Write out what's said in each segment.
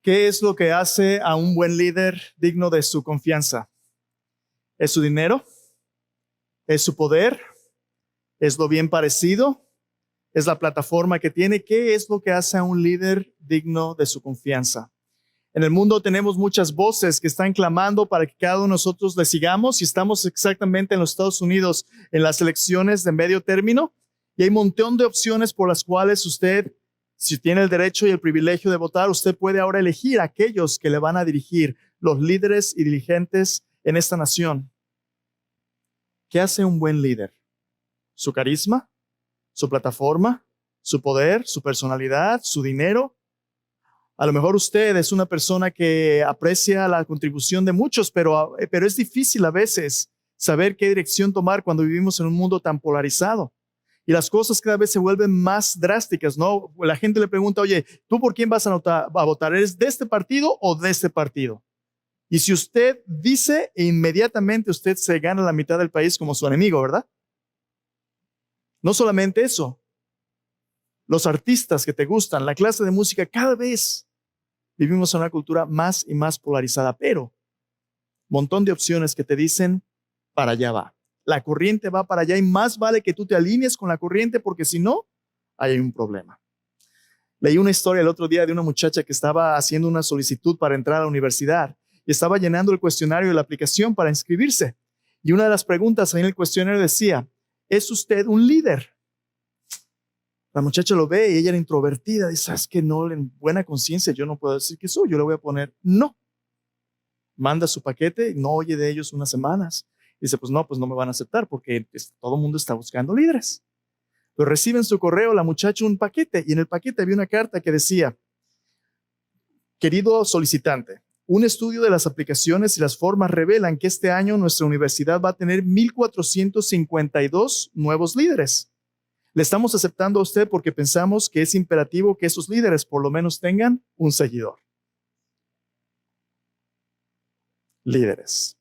¿Qué es lo que hace a un buen líder digno de su confianza? ¿Es su dinero? ¿Es su poder? ¿Es lo bien parecido? ¿Es la plataforma que tiene? ¿Qué es lo que hace a un líder digno de su confianza? En el mundo tenemos muchas voces que están clamando para que cada uno de nosotros le sigamos, y estamos exactamente en los Estados Unidos en las elecciones de medio término, y hay un montón de opciones por las cuales usted, si tiene el derecho y el privilegio de votar, usted puede ahora elegir a aquellos que le van a dirigir, los líderes y dirigentes en esta nación. ¿Qué hace un buen líder? ¿Su carisma? ¿Su plataforma? ¿Su poder? ¿Su personalidad? ¿Su dinero? A lo mejor usted es una persona que aprecia la contribución de muchos, pero es difícil a veces saber qué dirección tomar cuando vivimos en un mundo tan polarizado. Y las cosas cada vez se vuelven más drásticas, ¿no? La gente le pregunta, oye, ¿tú por quién vas a votar? ¿Eres de este partido o de este partido? Y si usted dice, inmediatamente usted se gana la mitad del país como su enemigo, ¿verdad? No solamente eso. Los artistas que te gustan, la clase de música, cada vez vivimos en una cultura más y más polarizada, pero montón de opciones que te dicen, para allá va. La corriente va para allá y más vale que tú te alinees con la corriente, porque si no, hay un problema. Leí una historia el otro día de una muchacha que estaba haciendo una solicitud para entrar a la universidad y estaba llenando el cuestionario de la aplicación para inscribirse. Y una de las preguntas en el cuestionario decía, ¿es usted un líder? La muchacha lo ve y ella era introvertida. Dice, ¿sabes qué? No, en buena conciencia yo no puedo decir que soy. Yo le voy a poner no. Manda su paquete y no oye de ellos unas semanas. Dice, pues no me van a aceptar porque todo el mundo está buscando líderes. Pero recibe en su correo la muchacha un paquete y en el paquete había una carta que decía, querido solicitante, un estudio de las aplicaciones y las formas revelan que este año nuestra universidad va a tener 1,452 nuevos líderes. Le estamos aceptando a usted porque pensamos que es imperativo que esos líderes por lo menos tengan un seguidor. Líderes.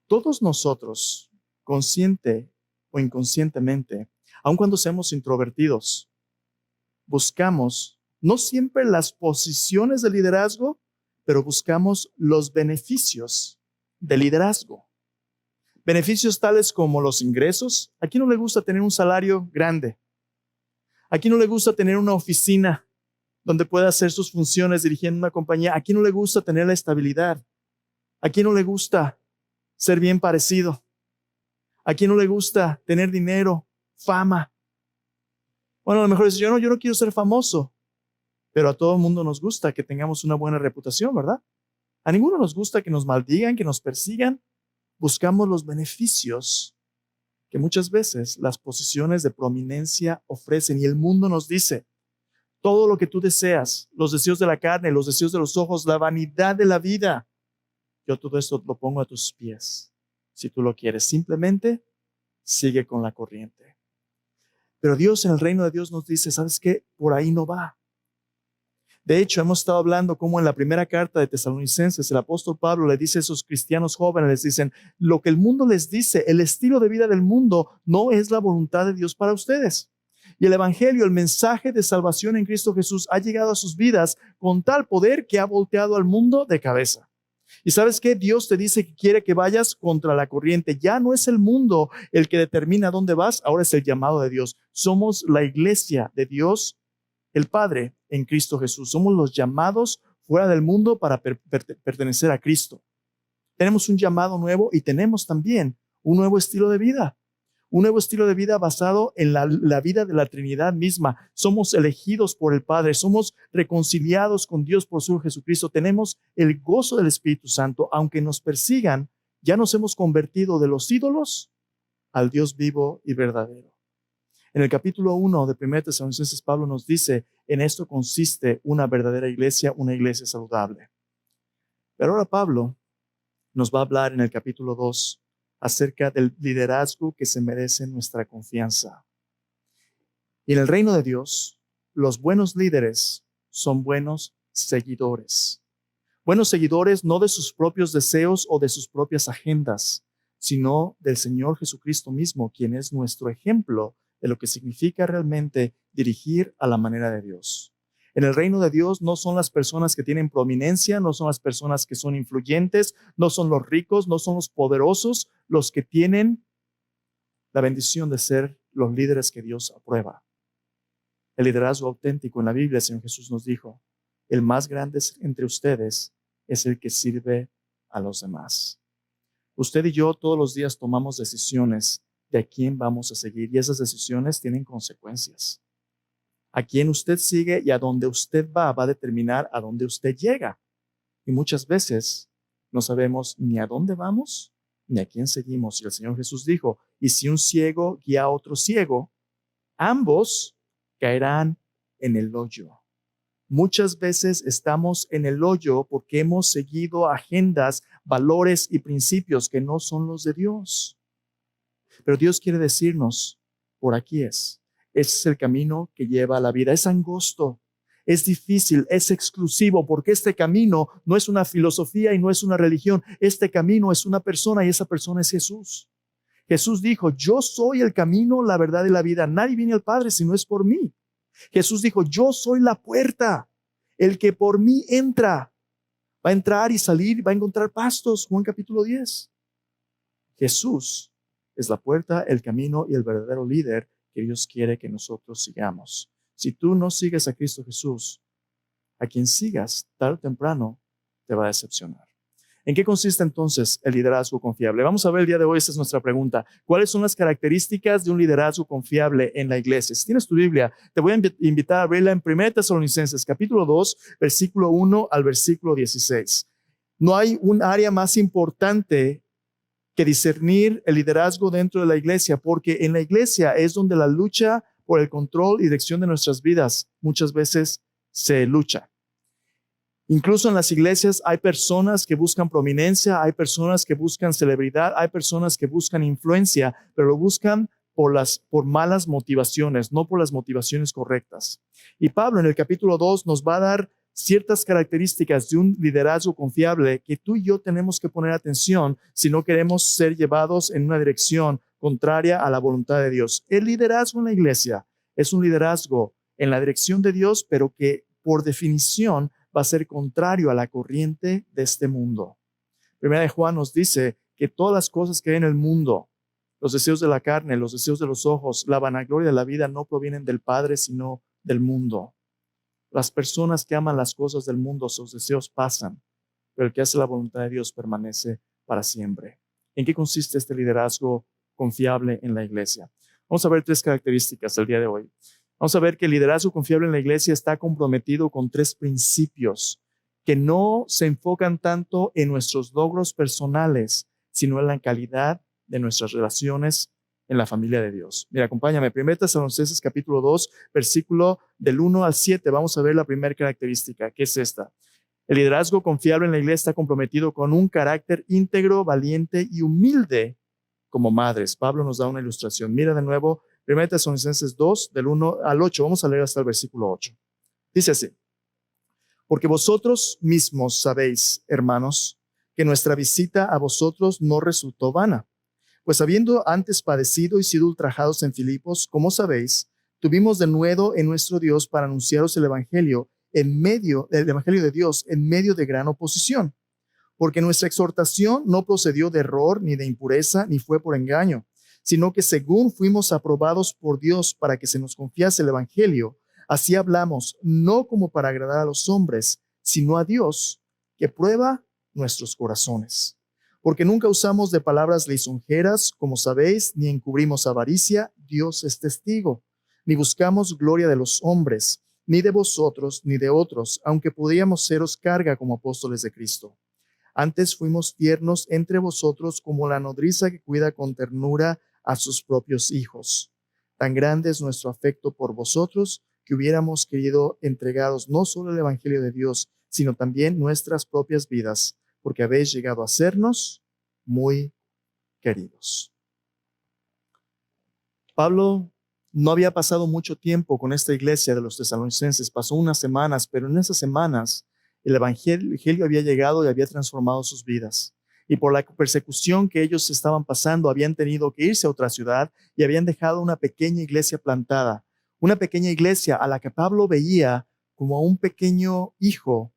Todos nosotros, consciente o inconscientemente, aun cuando seamos introvertidos, buscamos no siempre las posiciones de liderazgo, pero buscamos los beneficios del liderazgo. Beneficios tales como los ingresos. ¿A quién no le gusta tener un salario grande? ¿A quién no le gusta tener una oficina donde pueda hacer sus funciones dirigiendo una compañía? ¿A quién no le gusta tener la estabilidad? ¿A quién no le gusta ser bien parecido? ¿A quién no le gusta tener dinero, fama? Bueno, a lo mejor dice, yo no quiero ser famoso, pero a todo el mundo nos gusta que tengamos una buena reputación, ¿verdad? A ninguno nos gusta que nos maldigan, que nos persigan. Buscamos los beneficios que muchas veces las posiciones de prominencia ofrecen, y el mundo nos dice, todo lo que tú deseas, los deseos de la carne, los deseos de los ojos, la vanidad de la vida, yo todo esto lo pongo a tus pies. Si tú lo quieres, simplemente sigue con la corriente. Pero Dios, en el reino de Dios, nos dice, ¿sabes qué? Por ahí no va. De hecho, hemos estado hablando cómo en la primera carta de Tesalonicenses, el apóstol Pablo le dice a esos cristianos jóvenes, les dicen, lo que el mundo les dice, el estilo de vida del mundo no es la voluntad de Dios para ustedes. Y el evangelio, el mensaje de salvación en Cristo Jesús ha llegado a sus vidas con tal poder que ha volteado al mundo de cabeza. Y ¿sabes qué? Dios te dice que quiere que vayas contra la corriente. Ya no es el mundo el que determina dónde vas, ahora es el llamado de Dios. Somos la iglesia de Dios, el Padre, en Cristo Jesús. Somos los llamados fuera del mundo para pertenecer a Cristo. Tenemos un llamado nuevo y tenemos también un nuevo estilo de vida. Un nuevo estilo de vida basado en la vida de la Trinidad misma. Somos elegidos por el Padre, somos reconciliados con Dios por su Jesucristo. Tenemos el gozo del Espíritu Santo. Aunque nos persigan, ya nos hemos convertido de los ídolos al Dios vivo y verdadero. En el capítulo 1 de 1 Tesalonicenses, Pablo nos dice, en esto consiste una verdadera iglesia, una iglesia saludable. Pero ahora Pablo nos va a hablar en el capítulo 2 acerca del liderazgo que se merece nuestra confianza. Y en el reino de Dios, los buenos líderes son buenos seguidores. Buenos seguidores no de sus propios deseos o de sus propias agendas, sino del Señor Jesucristo mismo, quien es nuestro ejemplo de lo que significa realmente dirigir a la manera de Dios. En el reino de Dios no son las personas que tienen prominencia, no son las personas que son influyentes, no son los ricos, no son los poderosos los que tienen la bendición de ser los líderes que Dios aprueba. El liderazgo auténtico en la Biblia, el Señor Jesús nos dijo, el más grande entre ustedes es el que sirve a los demás. Usted y yo todos los días tomamos decisiones de a quién vamos a seguir y esas decisiones tienen consecuencias. A quién usted sigue y a dónde usted va a determinar a dónde usted llega. Y muchas veces no sabemos ni a dónde vamos ni a quién seguimos. Y el Señor Jesús dijo, y si un ciego guía a otro ciego, ambos caerán en el hoyo. Muchas veces estamos en el hoyo porque hemos seguido agendas, valores y principios que no son los de Dios. Pero Dios quiere decirnos, por aquí es. Ese es el camino que lleva a la vida. Es angosto, es difícil, es exclusivo, porque este camino no es una filosofía y no es una religión. Este camino es una persona y esa persona es Jesús. Jesús dijo, yo soy el camino, la verdad y la vida. Nadie viene al Padre si no es por mí. Jesús dijo, yo soy la puerta. El que por mí entra, va a entrar y salir, va a encontrar pastos. Juan capítulo 10. Jesús es la puerta, el camino y el verdadero líder que Dios quiere que nosotros sigamos. Si tú no sigues a Cristo Jesús, a quien sigas, tarde o temprano, te va a decepcionar. ¿En qué consiste entonces el liderazgo confiable? Vamos a ver el día de hoy, esta es nuestra pregunta. ¿Cuáles son las características de un liderazgo confiable en la iglesia? Si tienes tu Biblia, te voy a invitar a abrirla en 1 Tesalonicenses, capítulo 2, versículo 1 al versículo 16. No hay un área más importante que discernir el liderazgo dentro de la iglesia, porque en la iglesia es donde la lucha por el control y dirección de nuestras vidas muchas veces se lucha. Incluso en las iglesias hay personas que buscan prominencia, hay personas que buscan celebridad, hay personas que buscan influencia, pero lo buscan por malas motivaciones, no por las motivaciones correctas. Y Pablo en el capítulo 2 nos va a dar ciertas características de un liderazgo confiable que tú y yo tenemos que poner atención si no queremos ser llevados en una dirección contraria a la voluntad de Dios. El liderazgo en la iglesia es un liderazgo en la dirección de Dios, pero que por definición va a ser contrario a la corriente de este mundo. Primera de Juan nos dice que todas las cosas que hay en el mundo, los deseos de la carne, los deseos de los ojos, la vanagloria de la vida no provienen del Padre, sino del mundo. Las personas que aman las cosas del mundo, sus deseos pasan, pero el que hace la voluntad de Dios permanece para siempre. ¿En qué consiste este liderazgo confiable en la iglesia? Vamos a ver 3 características el día de hoy. Vamos a ver que el liderazgo confiable en la iglesia está comprometido con 3 principios que no se enfocan tanto en nuestros logros personales, sino en la calidad de nuestras relaciones en la familia de Dios. Mira, acompáñame. 1 Tesalonicenses capítulo 2, versículo del 1 al 7. Vamos a ver la primera característica, que es esta. El liderazgo confiable en la iglesia está comprometido con un carácter íntegro, valiente y humilde como madres. Pablo nos da una ilustración. Mira de nuevo 1 Tesalonicenses 2, del 1 al 8. Vamos a leer hasta el versículo 8. Dice así. Porque vosotros mismos sabéis, hermanos, que nuestra visita a vosotros no resultó vana. Pues habiendo antes padecido y sido ultrajados en Filipos, como sabéis, tuvimos denuedo en nuestro Dios para anunciaros el evangelio de Dios en medio de gran oposición. Porque nuestra exhortación no procedió de error, ni de impureza, ni fue por engaño, sino que según fuimos aprobados por Dios para que se nos confiase el evangelio, así hablamos, no como para agradar a los hombres, sino a Dios, que prueba nuestros corazones. Porque nunca usamos de palabras lisonjeras, como sabéis, ni encubrimos avaricia, Dios es testigo, ni buscamos gloria de los hombres, ni de vosotros, ni de otros, aunque podíamos seros carga como apóstoles de Cristo. Antes fuimos tiernos entre vosotros como la nodriza que cuida con ternura a sus propios hijos. Tan grande es nuestro afecto por vosotros que hubiéramos querido entregaros no solo el evangelio de Dios, sino también nuestras propias vidas, porque habéis llegado a sernos muy queridos. Pablo no había pasado mucho tiempo con esta iglesia de los tesalonicenses, pasó unas semanas, pero en esas semanas el evangelio había llegado y había transformado sus vidas. Y por la persecución que ellos estaban pasando, habían tenido que irse a otra ciudad y habían dejado una pequeña iglesia plantada. Una pequeña iglesia a la que Pablo veía como a un pequeño hijo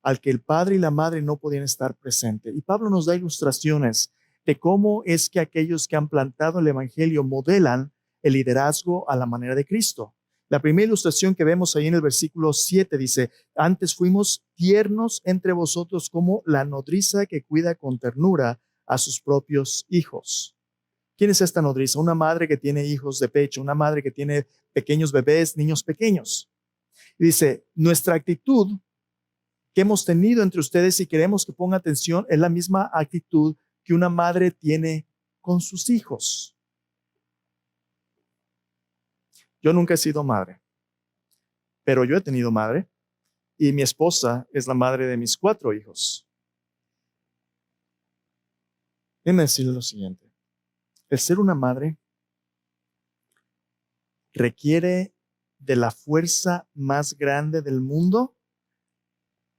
al que el padre y la madre no podían estar presentes. Y Pablo nos da ilustraciones de cómo es que aquellos que han plantado el evangelio modelan el liderazgo a la manera de Cristo. La primera ilustración que vemos ahí en el versículo 7 dice: antes fuimos tiernos entre vosotros como la nodriza que cuida con ternura a sus propios hijos. ¿Quién es esta nodriza? Una madre que tiene hijos de pecho, una madre que tiene pequeños bebés, niños pequeños. Y dice: nuestra actitud que hemos tenido entre ustedes, y queremos que ponga atención, es la misma actitud que una madre tiene con sus hijos. Yo nunca he sido madre, pero yo he tenido madre y mi esposa es la madre de mis 4 hijos. Déjenme decirle lo siguiente: el ser una madre requiere de la fuerza más grande del mundo,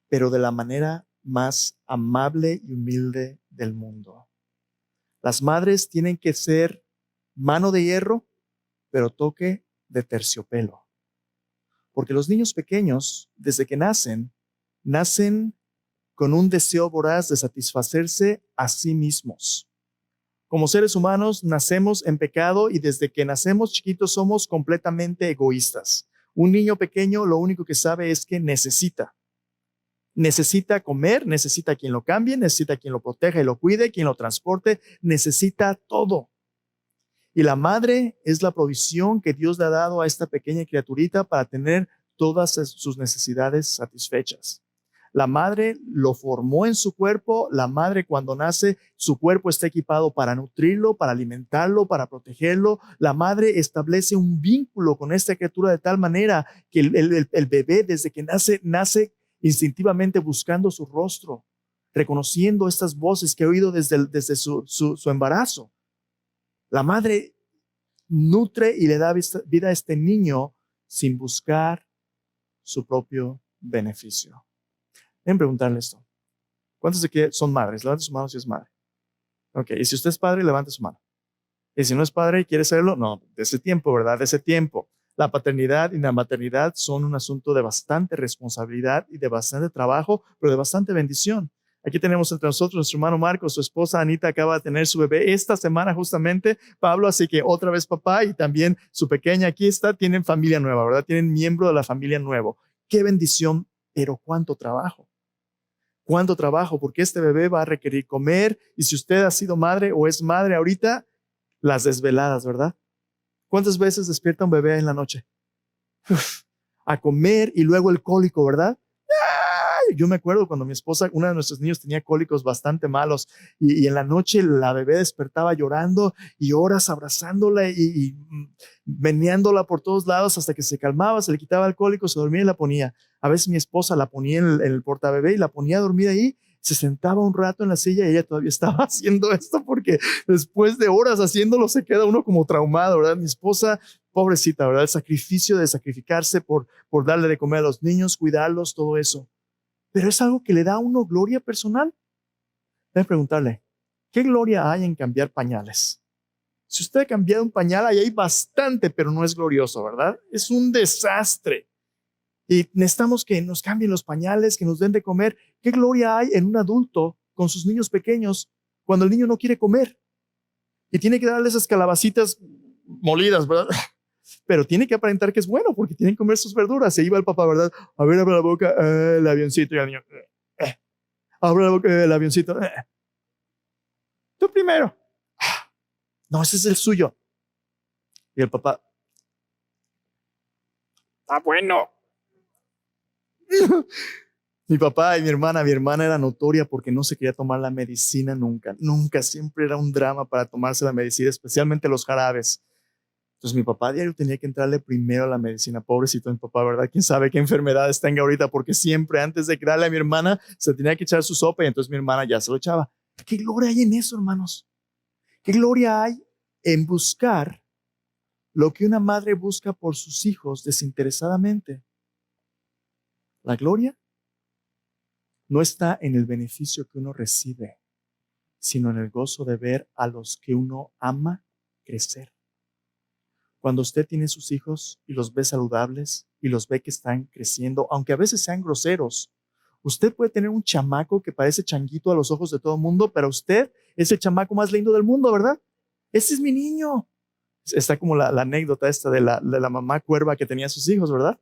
pero de la manera más amable y humilde del mundo. Las madres tienen que ser mano de hierro, pero toque de terciopelo. Porque los niños pequeños, desde que nacen con un deseo voraz de satisfacerse a sí mismos. Como seres humanos, nacemos en pecado y desde que nacemos chiquitos somos completamente egoístas. Un niño pequeño lo único que sabe es que necesita comer, necesita quien lo cambie, necesita quien lo proteja y lo cuide, quien lo transporte, necesita todo. Y la madre es la provisión que Dios le ha dado a esta pequeña criaturita para tener todas sus necesidades satisfechas. La madre lo formó en su cuerpo. La madre, cuando nace, su cuerpo está equipado para nutrirlo, para alimentarlo, para protegerlo. La madre establece un vínculo con esta criatura de tal manera que el bebé, desde que nace instintivamente buscando su rostro, reconociendo estas voces que ha oído desde su embarazo. La madre nutre y le da vida a este niño sin buscar su propio beneficio. Deben preguntarle esto: ¿cuántos de aquí son madres? Levante su mano si es madre. Ok, y si usted es padre, levante su mano. Y si no es padre y quiere serlo, no, de ese tiempo, ¿verdad? De ese tiempo. La paternidad y la maternidad son un asunto de bastante responsabilidad y de bastante trabajo, pero de bastante bendición. Aquí tenemos entre nosotros nuestro hermano Marcos, su esposa Anita acaba de tener su bebé esta semana justamente, Pablo, así que otra vez papá, y también su pequeña aquí está, tienen familia nueva, ¿verdad? Tienen miembro de la familia nuevo. Qué bendición, pero cuánto trabajo. Cuánto trabajo, porque este bebé va a requerir comer, y si usted ha sido madre o es madre ahorita, las desveladas, ¿verdad? ¿Cuántas veces despierta un bebé en la noche? A comer, y luego el cólico, ¿verdad? ¡Ay! Yo me acuerdo cuando mi esposa, una de nuestros niños tenía cólicos bastante malos, y en la noche la bebé despertaba llorando y horas abrazándola y meneándola por todos lados hasta que se calmaba, se le quitaba el cólico, se dormía y la ponía. A veces mi esposa la ponía en el portabebé y la ponía a dormir ahí. Se sentaba un rato en la silla y ella todavía estaba haciendo esto, porque después de horas haciéndolo se queda uno como traumado, ¿verdad? Mi esposa, pobrecita, ¿verdad? El sacrificio de sacrificarse por darle de comer a los niños, cuidarlos, todo eso. Pero es algo que le da a uno gloria personal. Debe preguntarle: ¿qué gloria hay en cambiar pañales? Si usted ha cambiado un pañal, ahí hay bastante, pero no es glorioso, ¿verdad? Es un desastre. Y necesitamos que nos cambien los pañales, que nos den de comer. ¿Qué gloria hay en un adulto con sus niños pequeños cuando el niño no quiere comer? Y tiene que darle esas calabacitas molidas, ¿verdad? Pero tiene que aparentar que es bueno porque tienen que comer sus verduras. Se iba el papá, ¿verdad? A ver, abre la boca, el avioncito, y el niño, abre la boca, el avioncito. Tú primero. No, ese es el suyo. Y el papá, ah, bueno. Mi papá y mi hermana era notoria porque no se quería tomar la medicina nunca, siempre era un drama para tomarse la medicina, especialmente los jarabes. Entonces mi papá diario tenía que entrarle primero a la medicina. Pobrecito mi papá, ¿verdad? ¿Quién sabe qué enfermedades tenga ahorita? Porque siempre antes de darle a mi hermana se tenía que echar su sopa, y entonces mi hermana ya se lo echaba. ¿Qué gloria hay en eso, hermanos? ¿Qué gloria hay en buscar lo que una madre busca por sus hijos desinteresadamente? La gloria no está en el beneficio que uno recibe, sino en el gozo de ver a los que uno ama crecer. Cuando usted tiene sus hijos y los ve saludables y los ve que están creciendo, aunque a veces sean groseros, usted puede tener un chamaco que parece changuito a los ojos de todo el mundo, pero usted es el chamaco más lindo del mundo, ¿verdad? Ese es mi niño. Está como la anécdota esta de la mamá cuerva que tenía sus hijos, ¿verdad?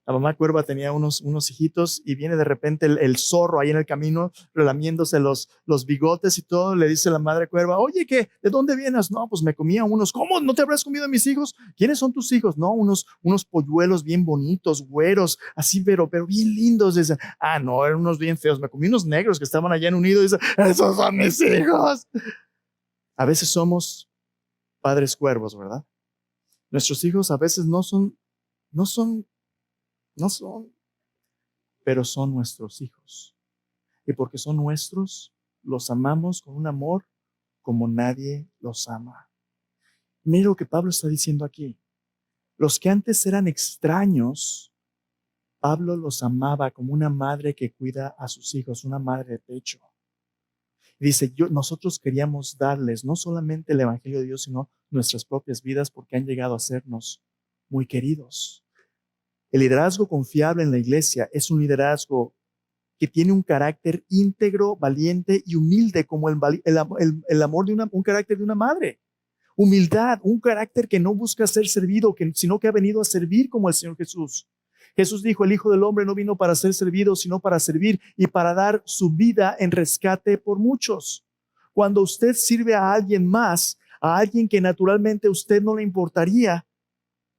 La mamá cuerva tenía unos hijitos y viene de repente el zorro ahí en el camino relamiéndose los bigotes y todo. Le dice la madre cuerva, oye, ¿de dónde vienes? No, pues me comía unos. ¿Cómo? ¿No te habrás comido a mis hijos? ¿Quiénes son tus hijos? No, unos polluelos bien bonitos, güeros, así, pero bien lindos. Dicen, no, eran unos bien feos. Me comí unos negros que estaban allá en un nido. Dicen, esos son mis hijos. A veces somos padres cuervos, ¿verdad? Nuestros hijos a veces no son, pero son nuestros hijos. Y porque son nuestros, los amamos con un amor como nadie los ama. Mira lo que Pablo está diciendo aquí. Los que antes eran extraños, Pablo los amaba como una madre que cuida a sus hijos, una madre de pecho. Dice, nosotros queríamos darles no solamente el Evangelio de Dios, sino nuestras propias vidas porque han llegado a sernos muy queridos. El liderazgo confiable en la iglesia es un liderazgo que tiene un carácter íntegro, valiente y humilde, como el amor de un carácter de una madre. Humildad, un carácter que no busca ser servido, sino que ha venido a servir como el Señor Jesús. Jesús dijo, el Hijo del Hombre no vino para ser servido, sino para servir y para dar su vida en rescate por muchos. Cuando usted sirve a alguien más, a alguien que naturalmente a usted no le importaría,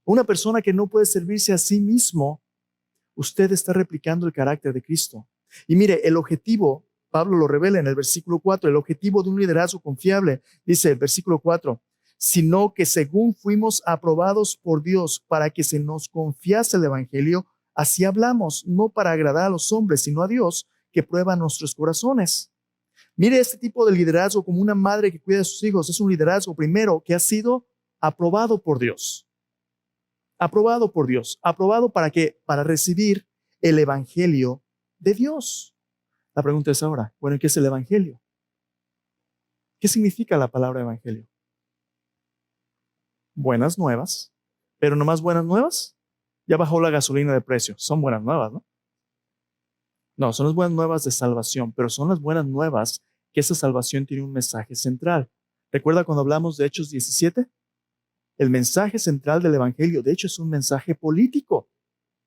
una persona que no puede servirse a sí mismo, usted está replicando el carácter de Cristo. Y mire, el objetivo, Pablo lo revela en el versículo 4, el objetivo de un liderazgo confiable, dice el versículo 4, sino que según fuimos aprobados por Dios para que se nos confiase el Evangelio, así hablamos, no para agradar a los hombres, sino a Dios que prueba nuestros corazones. Mire este tipo de liderazgo como una madre que cuida de sus hijos. Es un liderazgo primero que ha sido aprobado por Dios. Aprobado por Dios. ¿Aprobado para qué? Para recibir el Evangelio de Dios. La pregunta es ahora, bueno, ¿qué es el Evangelio? ¿Qué significa la palabra Evangelio? Buenas nuevas, pero nomás buenas nuevas. Ya bajó la gasolina de precio. Son buenas nuevas, ¿no? No, son las buenas nuevas de salvación, pero son las buenas nuevas que esa salvación tiene un mensaje central. ¿Recuerda cuando hablamos de Hechos 17? El mensaje central del Evangelio, de hecho, es un mensaje político.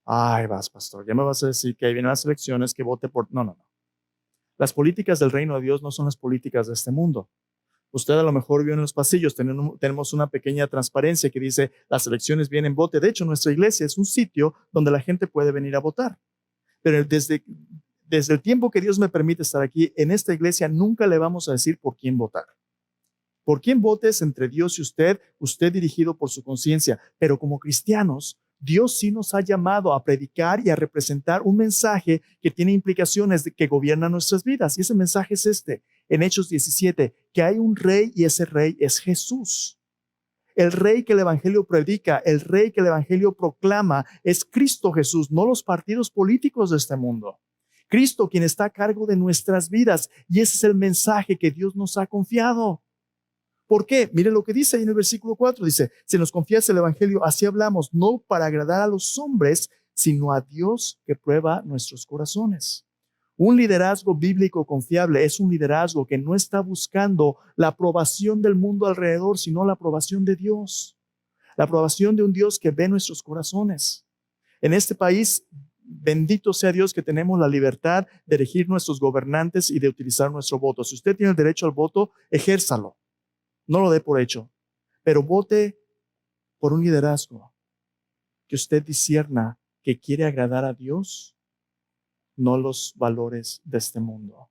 Ay, vas, pastor, ya me vas a decir que ahí vienen las elecciones, que vote por... No. Las políticas del reino de Dios no son las políticas de este mundo. Usted a lo mejor vio en los pasillos, tenemos una pequeña transparencia que dice, las elecciones vienen, vote. De hecho, nuestra iglesia es un sitio donde la gente puede venir a votar. Pero desde el tiempo que Dios me permite estar aquí, en esta iglesia nunca le vamos a decir por quién votar. Por quién votes entre Dios y usted dirigido por su conciencia. Pero como cristianos, Dios sí nos ha llamado a predicar y a representar un mensaje que tiene implicaciones que gobiernan nuestras vidas. Y ese mensaje es este, en Hechos 17, que hay un rey y ese rey es Jesús. El rey que el Evangelio predica, el rey que el Evangelio proclama es Cristo Jesús, no los partidos políticos de este mundo. Cristo quien está a cargo de nuestras vidas y ese es el mensaje que Dios nos ha confiado. ¿Por qué? Mire lo que dice ahí en el versículo 4, dice, si nos confiesa el Evangelio, así hablamos, no para agradar a los hombres, sino a Dios que prueba nuestros corazones. Un liderazgo bíblico confiable es un liderazgo que no está buscando la aprobación del mundo alrededor, sino la aprobación de Dios. La aprobación de un Dios que ve nuestros corazones. En este país, bendito sea Dios que tenemos la libertad de elegir nuestros gobernantes y de utilizar nuestro voto. Si usted tiene el derecho al voto, ejérzalo. No lo dé por hecho, pero vote por un liderazgo que usted discierna que quiere agradar a Dios, no los valores de este mundo.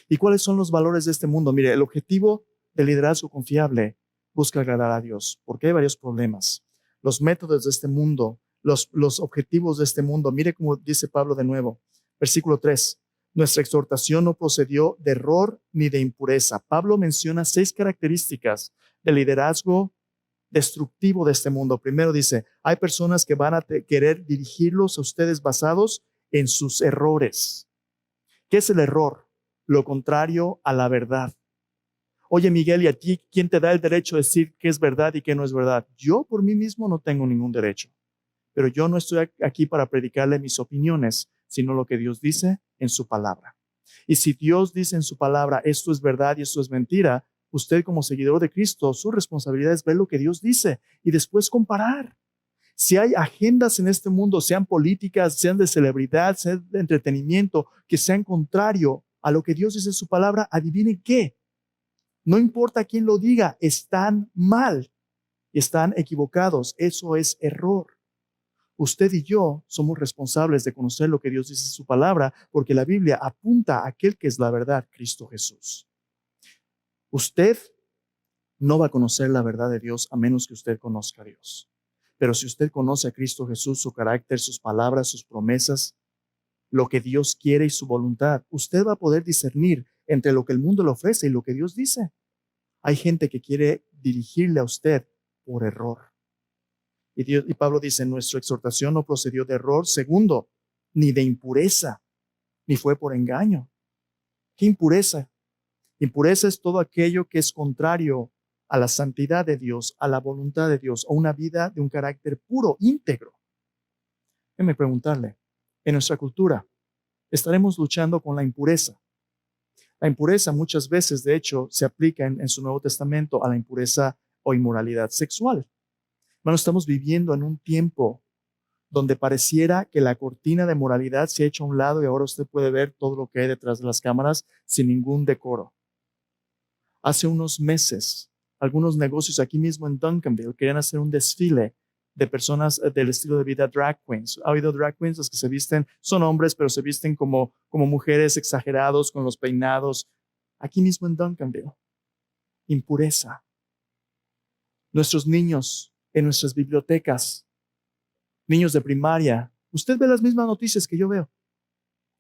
¿Y cuáles son los valores de este mundo? Mire, el objetivo del liderazgo confiable busca agradar a Dios, porque hay varios problemas. Los métodos de este mundo, los objetivos de este mundo. Mire cómo dice Pablo de nuevo, versículo 3. Nuestra exhortación no procedió de error ni de impureza. Pablo menciona 6 características del liderazgo destructivo de este mundo. Primero dice, hay personas que van a querer dirigirlos a ustedes basados en sus errores. ¿Qué es el error? Lo contrario a la verdad. Oye, Miguel, ¿y a ti quién te da el derecho de decir qué es verdad y qué no es verdad? Yo por mí mismo no tengo ningún derecho, pero yo no estoy aquí para predicarle mis opiniones, sino lo que Dios dice en su palabra. Y si Dios dice en su palabra, esto es verdad y esto es mentira, usted como seguidor de Cristo, su responsabilidad es ver lo que Dios dice y después comparar. Si hay agendas en este mundo, sean políticas, sean de celebridad, sean de entretenimiento, que sean contrario a lo que Dios dice en su palabra, adivinen qué. No importa quién lo diga, están mal, están equivocados. Eso es error. Usted y yo somos responsables de conocer lo que Dios dice en su palabra, porque la Biblia apunta a aquel que es la verdad, Cristo Jesús. Usted no va a conocer la verdad de Dios a menos que usted conozca a Dios. Pero si usted conoce a Cristo Jesús, su carácter, sus palabras, sus promesas, lo que Dios quiere y su voluntad, usted va a poder discernir entre lo que el mundo le ofrece y lo que Dios dice. Hay gente que quiere dirigirle a usted por error. Y Pablo dice, nuestra exhortación no procedió de error. Segundo, ni de impureza, ni fue por engaño. ¿Qué impureza? Impureza es todo aquello que es contrario a la santidad de Dios, a la voluntad de Dios, a una vida de un carácter puro, íntegro. Déjeme preguntarle, en nuestra cultura, estaremos luchando con la impureza. La impureza muchas veces, de hecho, se aplica en su Nuevo Testamento a la impureza o inmoralidad sexual. Bueno, estamos viviendo en un tiempo donde pareciera que la cortina de moralidad se ha hecho a un lado y ahora usted puede ver todo lo que hay detrás de las cámaras sin ningún decoro. Hace unos meses, algunos negocios aquí mismo en Duncanville querían hacer un desfile de personas del estilo de vida drag queens. ¿Ha oído drag queens? Los que se visten, son hombres, pero se visten como mujeres exagerados con los peinados. Aquí mismo en Duncanville. Impureza. Nuestros niños en nuestras bibliotecas, niños de primaria. Usted ve las mismas noticias que yo veo.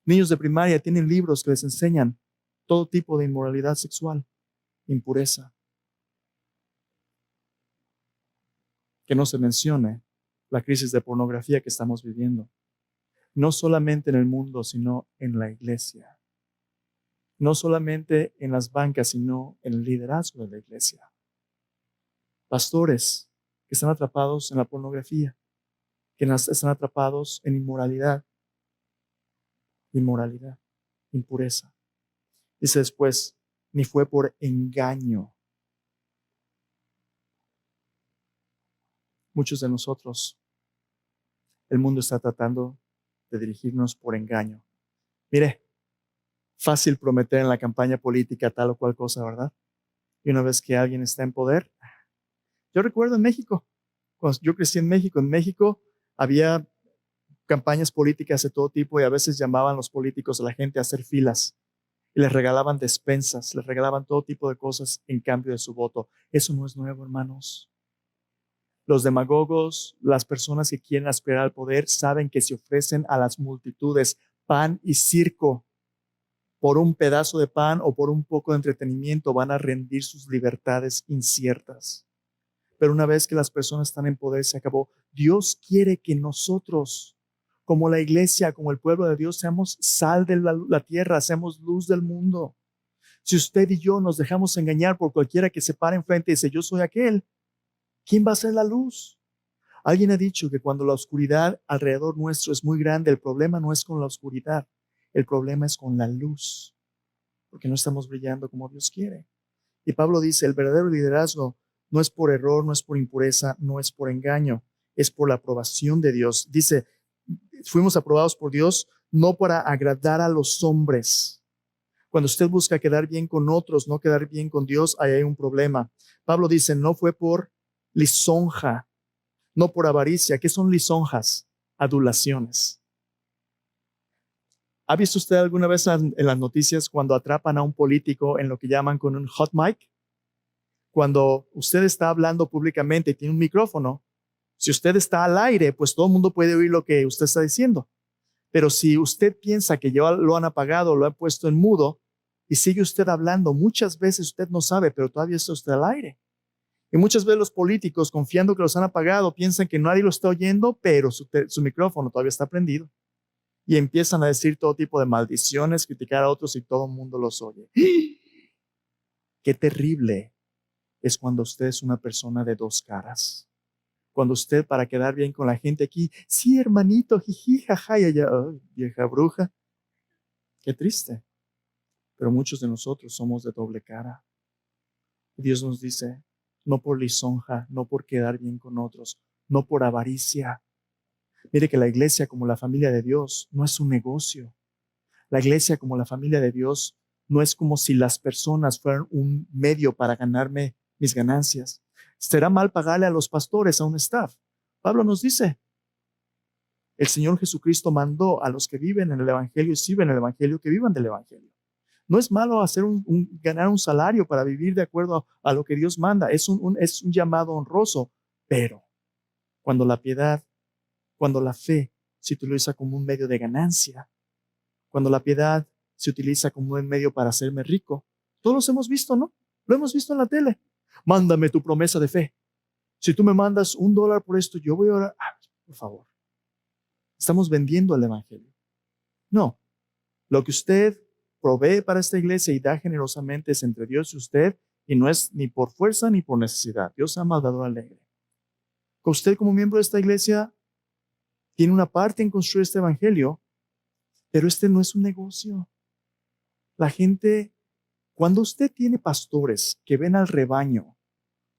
Niños de primaria tienen libros que les enseñan todo tipo de inmoralidad sexual, impureza. Que no se mencione la crisis de pornografía que estamos viviendo. No solamente en el mundo, sino en la iglesia. No solamente en las bancas, sino en el liderazgo de la iglesia. Pastores que están atrapados en la pornografía, que están atrapados en inmoralidad, impureza. Dice después, ni fue por engaño. Muchos de nosotros, el mundo está tratando de dirigirnos por engaño. Mire, fácil prometer en la campaña política tal o cual cosa, ¿verdad? Y una vez que alguien está en poder, yo recuerdo en México, cuando yo crecí en México había campañas políticas de todo tipo y a veces llamaban los políticos a la gente a hacer filas y les regalaban despensas, les regalaban todo tipo de cosas en cambio de su voto. Eso no es nuevo, hermanos. Los demagogos, las personas que quieren aspirar al poder, saben que si ofrecen a las multitudes pan y circo por un pedazo de pan o por un poco de entretenimiento, van a rendir sus libertades inciertas. Pero una vez que las personas están en poder, se acabó. Dios quiere que nosotros, como la iglesia, como el pueblo de Dios, seamos sal de la tierra, seamos luz del mundo. Si usted y yo nos dejamos engañar por cualquiera que se pare enfrente y dice, yo soy aquel, ¿quién va a ser la luz? Alguien ha dicho que cuando la oscuridad alrededor nuestro es muy grande, el problema no es con la oscuridad, el problema es con la luz, porque no estamos brillando como Dios quiere. Y Pablo dice, el verdadero liderazgo no es por error, no es por impureza, no es por engaño, es por la aprobación de Dios. Dice, fuimos aprobados por Dios no para agradar a los hombres. Cuando usted busca quedar bien con otros, no quedar bien con Dios, ahí hay un problema. Pablo dice, no fue por lisonja, no por avaricia. ¿Qué son lisonjas? Adulaciones. ¿Ha visto usted alguna vez en las noticias cuando atrapan a un político en lo que llaman con un hot mic? Cuando usted está hablando públicamente y tiene un micrófono, si usted está al aire, pues todo el mundo puede oír lo que usted está diciendo. Pero si usted piensa que ya lo han apagado, lo han puesto en mudo y sigue usted hablando, muchas veces usted no sabe, pero todavía está usted al aire. Y muchas veces los políticos, confiando que los han apagado, piensan que nadie lo está oyendo, pero su micrófono todavía está prendido. Y empiezan a decir todo tipo de maldiciones, criticar a otros y todo el mundo los oye. Qué terrible es cuando usted es una persona de dos caras. Cuando usted, para quedar bien con la gente aquí, sí, hermanito, jiji, jaja, y allá, oh, vieja bruja. Qué triste. Pero muchos de nosotros somos de doble cara. Y Dios nos dice, no por lisonja, no por quedar bien con otros, no por avaricia. Mire que la iglesia como la familia de Dios no es un negocio. La iglesia como la familia de Dios no es como si las personas fueran un medio para ganarme mis ganancias. ¿Será mal pagarle a los pastores, a un staff? Pablo nos dice, el Señor Jesucristo mandó a los que viven en el Evangelio y sirven el Evangelio que vivan del Evangelio. No es malo hacer ganar un salario para vivir de acuerdo a lo que Dios manda. Es un llamado honroso, pero cuando la piedad, cuando la fe se utiliza como un medio de ganancia, cuando la piedad se utiliza como un medio para hacerme rico, todos los hemos visto, ¿no? Lo hemos visto en la tele. Mándame tu promesa de fe. Si tú me mandas $1 por esto, yo voy a orar. Por favor. Estamos vendiendo el Evangelio. No. Lo que usted provee para esta iglesia y da generosamente es entre Dios y usted, y no es ni por fuerza ni por necesidad. Dios ama al dador alegre. Usted como miembro de esta iglesia tiene una parte en construir este Evangelio, pero este no es un negocio. La gente, cuando usted tiene pastores que ven al rebaño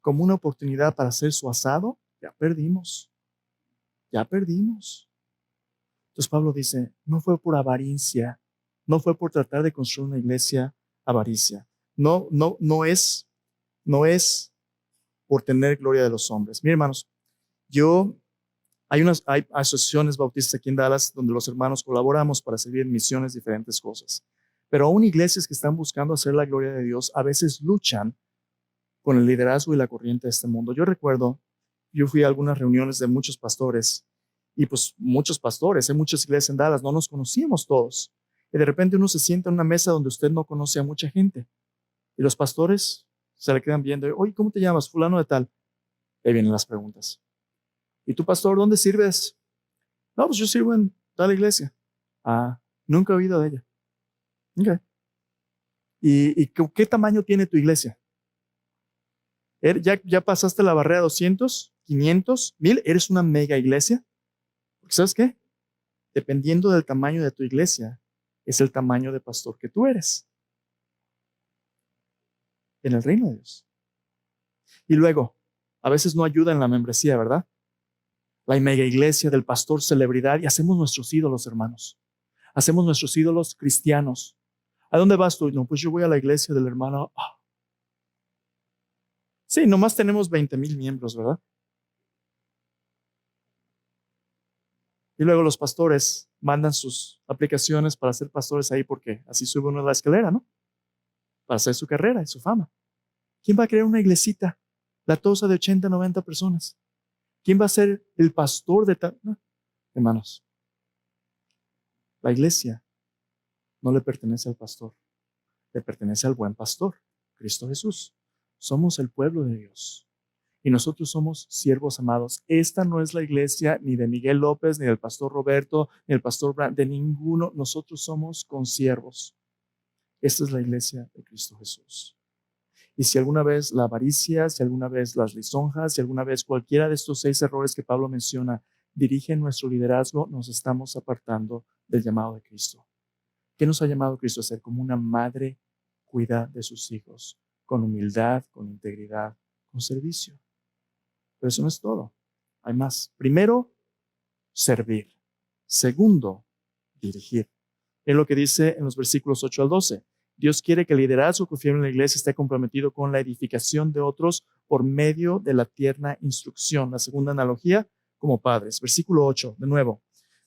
como una oportunidad para hacer su asado, ya perdimos. Ya perdimos. Entonces Pablo dice, no fue por avaricia, no fue por tratar de construir una iglesia avaricia. No es por tener gloria de los hombres. Miren, hermanos, hay asociaciones bautistas aquí en Dallas donde los hermanos colaboramos para servir en misiones, diferentes cosas. Pero aún iglesias que están buscando hacer la gloria de Dios a veces luchan con el liderazgo y la corriente de este mundo. Yo recuerdo, yo fui a algunas reuniones de muchos pastores y pues muchos pastores, hay muchas iglesias en Dallas, no nos conocíamos todos. Y de repente uno se sienta en una mesa donde usted no conoce a mucha gente. Y los pastores se le quedan viendo, oye, ¿cómo te llamas? Fulano de tal. Ahí vienen las preguntas. ¿Y tú, pastor, dónde sirves? No, pues yo sirvo en tal iglesia. Ah, nunca he oído de ella. Okay. ¿Y qué tamaño tiene tu iglesia? ¿Ya pasaste la barrera 200, 500, 1000? ¿Eres una mega iglesia? Porque ¿sabes qué? Dependiendo del tamaño de tu iglesia, es el tamaño de pastor que tú eres en el reino de Dios. Y luego, a veces no ayuda en la membresía, ¿verdad? La mega iglesia del pastor celebridad y hacemos nuestros ídolos, hermanos. Hacemos nuestros ídolos cristianos. ¿A dónde vas tú? No, pues yo voy a la iglesia del hermano. Sí, nomás tenemos 20,000 miembros, ¿verdad? Y luego los pastores mandan sus aplicaciones para ser pastores ahí porque así sube uno a la escalera, ¿no? Para hacer su carrera y su fama. ¿Quién va a crear una iglesita latosa de 80, 90 personas? ¿Quién va a ser el pastor de tal? No. Hermanos, la iglesia no le pertenece al pastor, le pertenece al buen pastor, Cristo Jesús. Somos el pueblo de Dios y nosotros somos siervos amados. Esta no es la iglesia ni de Miguel López, ni del pastor Roberto, ni del pastor Brand, de ninguno. Nosotros somos consiervos. Esta es la iglesia de Cristo Jesús. Y si alguna vez la avaricia, si alguna vez las lisonjas, si alguna vez cualquiera de estos 6 errores que Pablo menciona dirige nuestro liderazgo, nos estamos apartando del llamado de Cristo. ¿Qué nos ha llamado Cristo a ser? Como una madre cuida de sus hijos, con humildad, con integridad, con servicio. Pero eso no es todo. Hay más. Primero, servir. Segundo, dirigir. Es lo que dice en los versículos 8 al 12. Dios quiere que el liderazgo que fiel en la iglesia esté comprometido con la edificación de otros por medio de la tierna instrucción. La segunda analogía, como padres. Versículo 8, de nuevo.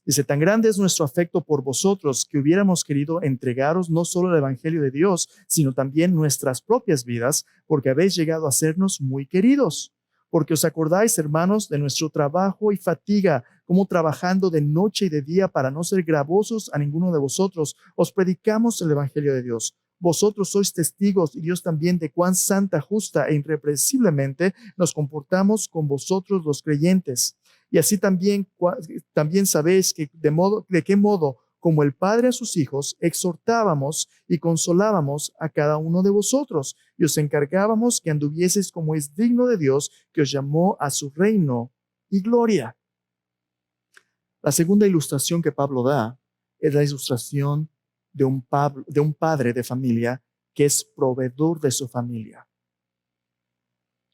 Dice, tan grande es nuestro afecto por vosotros que hubiéramos querido entregaros no solo el evangelio de Dios, sino también nuestras propias vidas, porque habéis llegado a sernos muy queridos. Porque os acordáis, hermanos, de nuestro trabajo y fatiga, como trabajando de noche y de día para no ser gravosos a ninguno de vosotros, os predicamos el evangelio de Dios. Vosotros sois testigos, y Dios también, de cuán santa, justa e irreprensiblemente nos comportamos con vosotros los creyentes. Y así también sabéis que de qué modo como el Padre a sus hijos, exhortábamos y consolábamos a cada uno de vosotros, y os encargábamos que anduvieseis como es digno de Dios, que os llamó a su reino y gloria. La segunda ilustración que Pablo da es la ilustración de un padre de familia que es proveedor de su familia.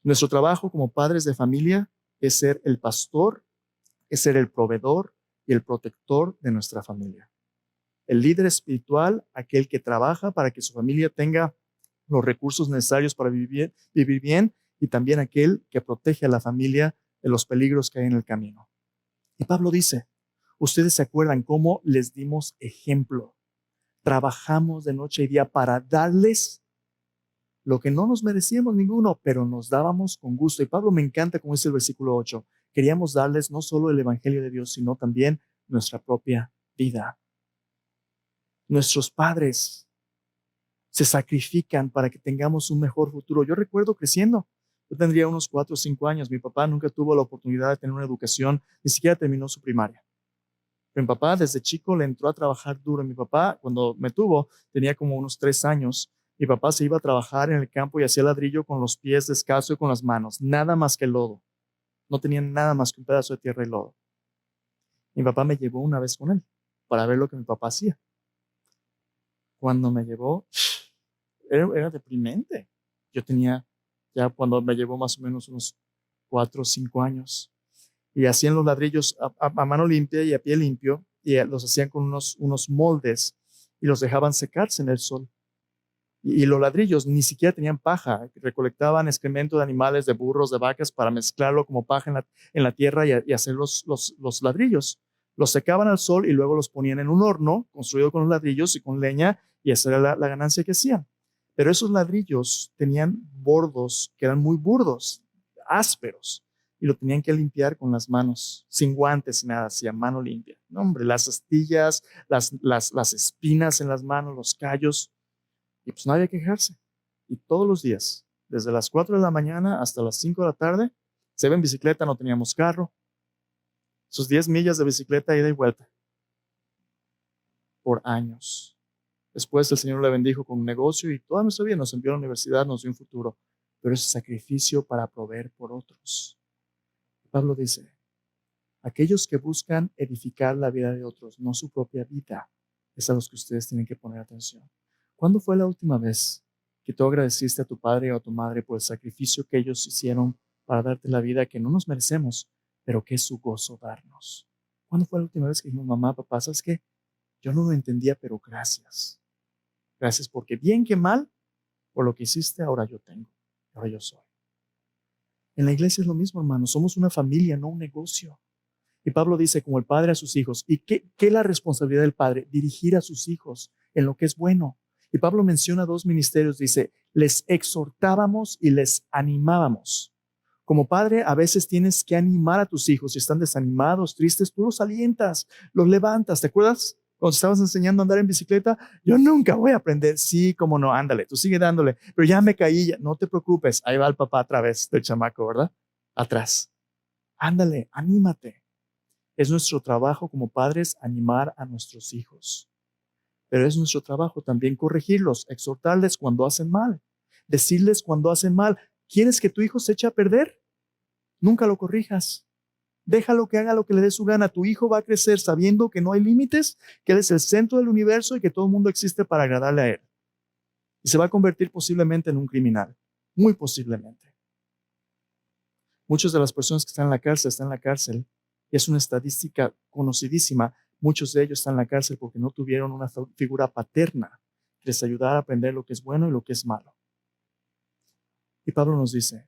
Nuestro trabajo como padres de familia es ser el pastor, es ser el proveedor y el protector de nuestra familia. El líder espiritual, aquel que trabaja para que su familia tenga los recursos necesarios para vivir bien, y también aquel que protege a la familia de los peligros que hay en el camino. Y Pablo dice, ustedes se acuerdan cómo les dimos ejemplo. Trabajamos de noche y día para darles lo que no nos merecíamos ninguno, pero nos dábamos con gusto. Y Pablo me encanta como dice el versículo 8. Queríamos darles no solo el evangelio de Dios, sino también nuestra propia vida. Nuestros padres se sacrifican para que tengamos un mejor futuro. Yo recuerdo creciendo. Yo tendría unos 4 o 5 años. Mi papá nunca tuvo la oportunidad de tener una educación, ni siquiera terminó su primaria. Pero mi papá desde chico le entró a trabajar duro. Mi papá, cuando me tuvo, tenía como unos 3 años. Mi papá se iba a trabajar en el campo y hacía ladrillo con los pies descalzo y con las manos. Nada más que lodo. No tenía nada más que un pedazo de tierra y lodo. Mi papá me llevó una vez con él para ver lo que mi papá hacía. Cuando me llevó, era deprimente. Yo tenía, ya cuando me llevó más o menos unos 4 o 5 años. Y hacían los ladrillos a mano limpia y a pie limpio, y los hacían con unos moldes y los dejaban secarse en el sol. Y los ladrillos ni siquiera tenían paja. Recolectaban excremento de animales, de burros, de vacas, para mezclarlo como paja en la tierra y hacer los ladrillos. Los secaban al sol y luego los ponían en un horno construido con los ladrillos y con leña, y esa era la ganancia que hacían. Pero esos ladrillos tenían bordos que eran muy burdos, ásperos, y lo tenían que limpiar con las manos, sin guantes ni nada, así a mano limpia. No, hombre, las astillas, las espinas en las manos, los callos. Y pues no había que quejarse. Y todos los días, desde las 4 de la mañana hasta las 5 de la tarde, se iba en bicicleta, no teníamos carro. Sus 10 millas de bicicleta ida y vuelta. Por años. Después el Señor le bendijo con un negocio y toda nuestra vida nos envió a la universidad, nos dio un futuro. Pero es sacrificio para proveer por otros. Pablo dice, aquellos que buscan edificar la vida de otros, no su propia vida, es a los que ustedes tienen que poner atención. ¿Cuándo fue la última vez que tú agradeciste a tu padre o a tu madre por el sacrificio que ellos hicieron para darte la vida que no nos merecemos, pero que es su gozo darnos? ¿Cuándo fue la última vez que dijimos, mamá, papá, sabes qué? Yo no lo entendía, pero gracias. Gracias porque bien que mal, por lo que hiciste, ahora yo tengo, ahora yo soy. En la iglesia es lo mismo, hermano. Somos una familia, no un negocio. Y Pablo dice, como el padre a sus hijos. ¿Y qué es la responsabilidad del padre? Dirigir a sus hijos en lo que es bueno. Y Pablo menciona 2 ministerios. Dice, les exhortábamos y les animábamos. Como padre, a veces tienes que animar a tus hijos. Si están desanimados, tristes, tú los alientas, los levantas. ¿Te acuerdas? Cuando estabas enseñando a andar en bicicleta, yo nunca voy a aprender. Sí, cómo no, ándale, tú sigue dándole. Pero ya me caí, ya. No te preocupes. Ahí va el papá otra vez del chamaco, ¿verdad? Atrás. Ándale, anímate. Es nuestro trabajo como padres animar a nuestros hijos. Pero es nuestro trabajo también corregirlos, exhortarles cuando hacen mal, decirles cuando hacen mal. ¿Quieres que tu hijo se eche a perder? Nunca lo corrijas. Déjalo que haga lo que le dé su gana. Tu hijo va a crecer sabiendo que no hay límites, que él es el centro del universo y que todo el mundo existe para agradarle a él. Y se va a convertir posiblemente en un criminal. Muy posiblemente. Muchas de las personas que están en la cárcel, y es una estadística conocidísima. Muchos de ellos están en la cárcel porque no tuvieron una figura paterna que les ayudara a aprender lo que es bueno y lo que es malo. Y Pablo nos dice,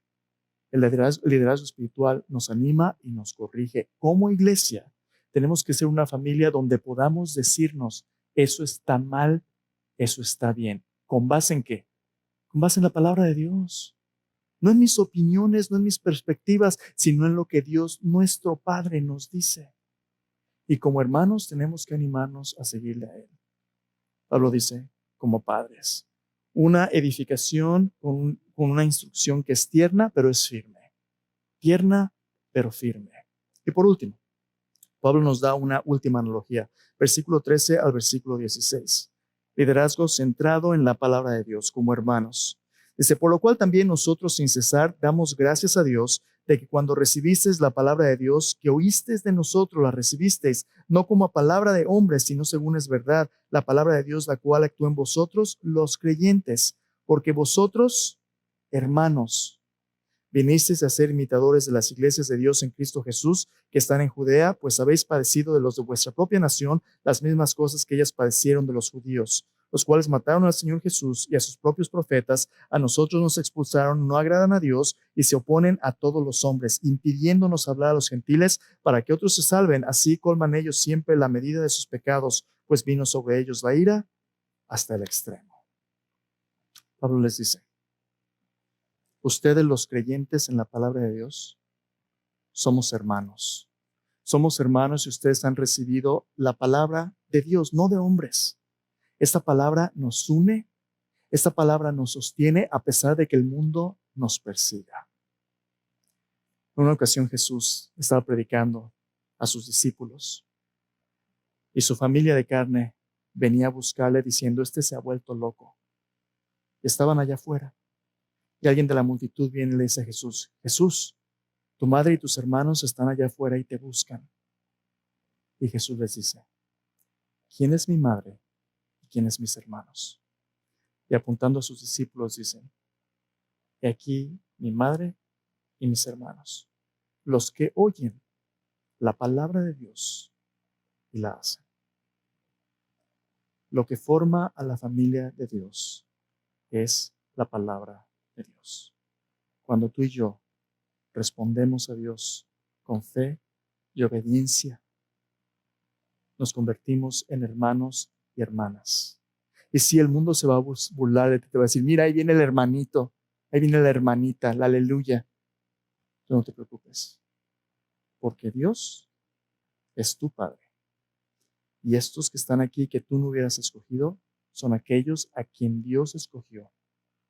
el liderazgo espiritual nos anima y nos corrige. Como iglesia, tenemos que ser una familia donde podamos decirnos, eso está mal, eso está bien. ¿Con base en qué? Con base en la palabra de Dios. No en mis opiniones, no en mis perspectivas, sino en lo que Dios, nuestro Padre, nos dice. Y como hermanos tenemos que animarnos a seguirle a Él. Pablo dice, como padres, una edificación con una instrucción que es tierna, pero es firme. Tierna, pero firme. Y por último, Pablo nos da una última analogía, versículo 13 al versículo 16. Liderazgo centrado en la palabra de Dios como hermanos. Dice, por lo cual también nosotros sin cesar damos gracias a Dios de que cuando recibisteis la palabra de Dios, que oísteis de nosotros, la recibisteis, no como palabra de hombres, sino según es verdad, la palabra de Dios, la cual actúa en vosotros, los creyentes, porque vosotros, hermanos, vinisteis a ser imitadores de las iglesias de Dios en Cristo Jesús, que están en Judea, pues habéis padecido de los de vuestra propia nación las mismas cosas que ellas padecieron de los judíos, los cuales mataron al Señor Jesús y a sus propios profetas, a nosotros nos expulsaron, no agradan a Dios y se oponen a todos los hombres, impidiéndonos hablar a los gentiles para que otros se salven. Así colman ellos siempre la medida de sus pecados, pues vino sobre ellos la ira hasta el extremo. Pablo les dice, ustedes los creyentes en la palabra de Dios, somos hermanos. Somos hermanos y ustedes han recibido la palabra de Dios, no de hombres. Esta palabra nos une, esta palabra nos sostiene a pesar de que el mundo nos persiga. En una ocasión Jesús estaba predicando a sus discípulos y su familia de carne venía a buscarle diciendo, este se ha vuelto loco. Y estaban allá afuera. Y alguien de la multitud viene y le dice a Jesús, Jesús, tu madre y tus hermanos están allá afuera y te buscan. Y Jesús les dice, ¿quién es mi madre y quién es mis hermanos? Y apuntando a sus discípulos dicen, he aquí mi madre y mis hermanos, los que oyen la palabra de Dios y la hacen. Lo que forma a la familia de Dios es la palabra de Dios. Cuando tú y yo respondemos a Dios con fe y obediencia, nos convertimos en hermanos y hermanas. Y si el mundo se va a burlar de ti, te va a decir, mira, ahí viene el hermanito, ahí viene la hermanita, la aleluya. Tú no te preocupes, porque Dios es tu Padre. Y estos que están aquí, que tú no hubieras escogido, son aquellos a quien Dios escogió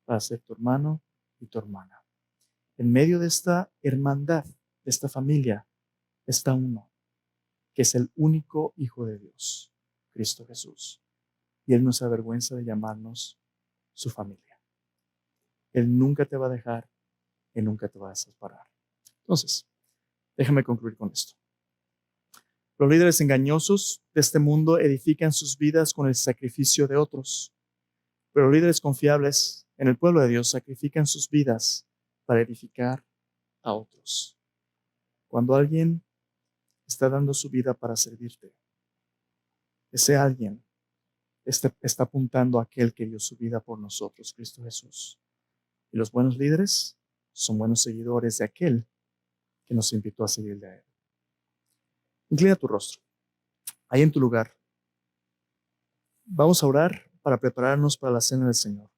para ser tu hermano y tu hermana. En medio de esta hermandad, de esta familia, está uno, que es el único Hijo de Dios, Cristo Jesús. Y Él no se avergüenza de llamarnos su familia. Él nunca te va a dejar, Él nunca te va a desamparar. Entonces, déjame concluir con esto. Los líderes engañosos de este mundo edifican sus vidas con el sacrificio de otros, pero los líderes confiables en el pueblo de Dios sacrifican sus vidas para edificar a otros. Cuando alguien está dando su vida para servirte, ese alguien está apuntando a aquel que dio su vida por nosotros, Cristo Jesús. Y los buenos líderes son buenos seguidores de aquel que nos invitó a seguirle a Él. Inclina tu rostro, ahí en tu lugar. Vamos a orar para prepararnos para la cena del Señor.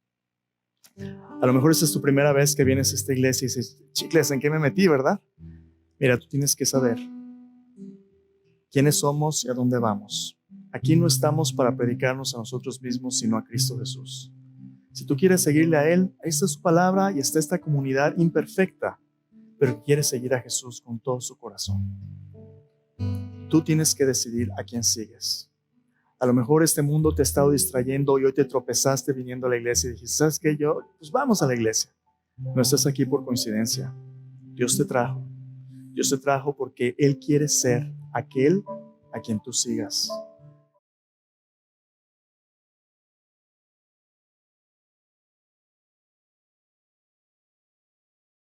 A lo mejor esta es tu primera vez que vienes a esta iglesia y dices, chicles, ¿en qué me metí, verdad? Mira, tú tienes que saber quiénes somos y a dónde vamos. Aquí no estamos para predicarnos a nosotros mismos, sino a Cristo Jesús. Si tú quieres seguirle a Él, ahí está su palabra y está esta comunidad imperfecta, pero que quiere seguir a Jesús con todo su corazón. Tú tienes que decidir a quién sigues. A lo mejor este mundo te ha estado distrayendo y hoy te tropezaste viniendo a la iglesia y dijiste, ¿sabes qué? Pues vamos a la iglesia. No estás aquí por coincidencia. Dios te trajo. Dios te trajo porque Él quiere ser aquel a quien tú sigas.